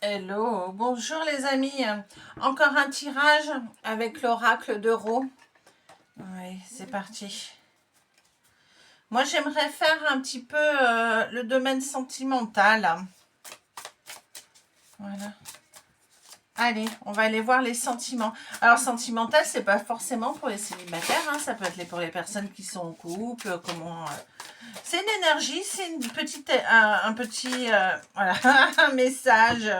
Hello, bonjour les amis. Encore un tirage avec l'oracle d'Euro. Oui, c'est parti. Moi, j'aimerais faire un petit peu le domaine sentimental. Voilà. Allez, on va aller voir les sentiments. Alors, sentimental, c'est pas forcément pour les célibataires. Hein, ça peut être pour les personnes qui sont en couple. Comment c'est une énergie, c'est une petite, un petit, voilà, un message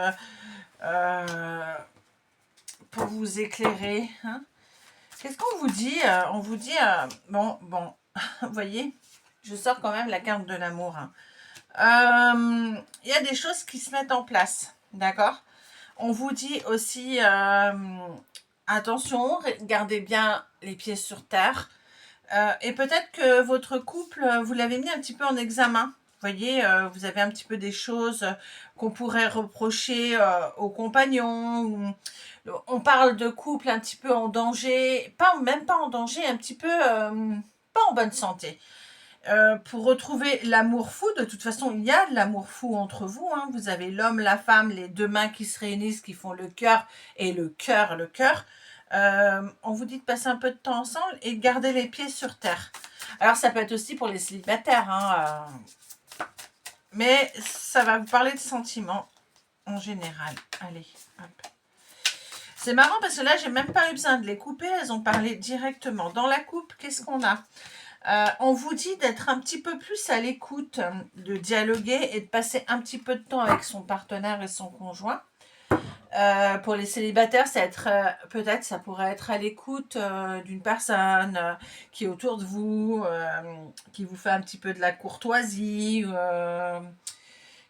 pour vous écairer. Hein. Qu'est-ce qu'on vous dit on vous dit, bon, vous voyez, je sors quand même la carte de l'amour. Il y a des choses qui se mettent en place, d'accord? On vous dit aussi, attention, gardez bien les pieds sur terre. Et peut-être que votre couple, vous l'avez mis un petit peu en examen. Vous voyez, vous avez un petit peu des choses qu'on pourrait reprocher aux compagnons. On parle de couple un petit peu en danger, même pas en danger, un petit peu pas en bonne santé. Pour retrouver l'amour fou, de toute façon, il y a de l'amour fou entre vous. Hein. Vous avez l'homme, la femme, les deux mains qui se réunissent, qui font le cœur et le cœur, le cœur. On vous dit de passer un peu de temps ensemble et de garder les pieds sur terre. Alors, ça peut être aussi pour les célibataires. Hein, mais ça va vous parler de sentiments en général. Allez, hop. C'est marrant parce que là, j'ai même pas eu besoin de les couper. Elles ont parlé directement. Dans la coupe, qu'est-ce qu'on a ? On vous dit d'être un petit peu plus à l'écoute, de dialoguer et de passer un petit peu de temps avec son partenaire et son conjoint. Pour les célibataires, peut-être ça pourrait être à l'écoute d'une personne qui est autour de vous, qui vous fait un petit peu de la courtoisie,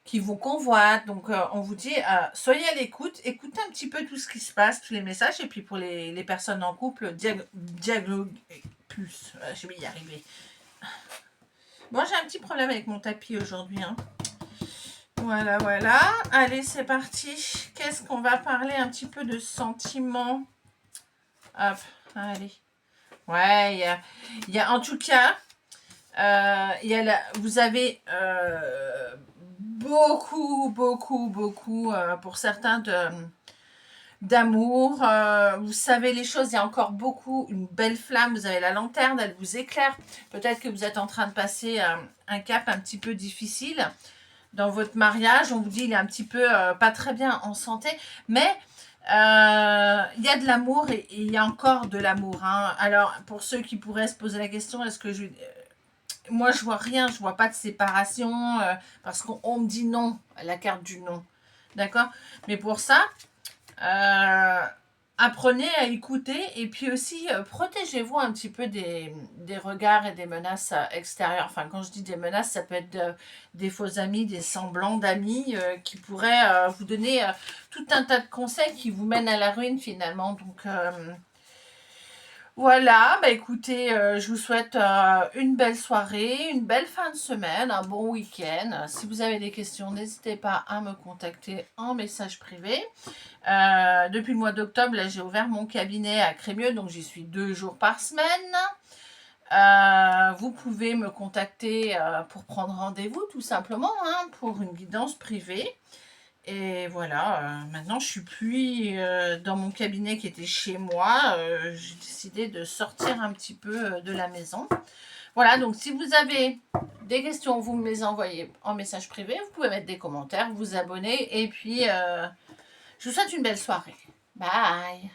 qui vous convoite. Donc on vous dit, soyez à l'écoute, écoutez un petit peu tout ce qui se passe, tous les messages, et puis pour les personnes en couple, dialoguez plus. Je vais y arriver. Moi, j'ai un petit problème avec mon tapis aujourd'hui. Hein. Voilà, voilà. Allez, c'est parti. Qu'est-ce qu'on va parler un petit peu de sentiments? Hop, allez. Ouais, il y a en tout cas, vous avez beaucoup, pour certains d'amour. Vous savez les choses, il y a encore beaucoup, une belle flamme. Vous avez la lanterne, elle vous éclaire. Peut-être que vous êtes en train de passer un cap un petit peu difficile. Dans votre mariage, on vous dit il est un petit peu pas très bien en santé, mais il y a de l'amour et il y a encore de l'amour. Hein. Alors, pour ceux qui pourraient se poser la question, est-ce que moi, je vois rien, je vois pas de séparation, parce qu'on me dit non, la carte du non. D'accord? Mais pour ça, apprenez à écouter et puis aussi protégez-vous un petit peu des regards et des menaces extérieures. Enfin, quand je dis des menaces, ça peut être des faux amis, des semblants d'amis qui pourraient vous donner tout un tas de conseils qui vous mènent à la ruine finalement. Donc voilà, bah écoutez, je vous souhaite une belle soirée, une belle fin de semaine, un bon week-end. Si vous avez des questions, n'hésitez pas à me contacter en message privé. Depuis le mois d'octobre, là, j'ai ouvert mon cabinet à Crémieux, donc j'y suis 2 jours par semaine. Vous pouvez me contacter pour prendre rendez-vous, tout simplement, hein, pour une guidance privée. Et voilà, maintenant je suis plus dans mon cabinet qui était chez moi. J'ai décidé de sortir un petit peu de la maison. Voilà, donc si vous avez des questions, vous me les envoyez en message privé. Vous pouvez mettre des commentaires, vous abonner. Et puis, je vous souhaite une belle soirée. Bye!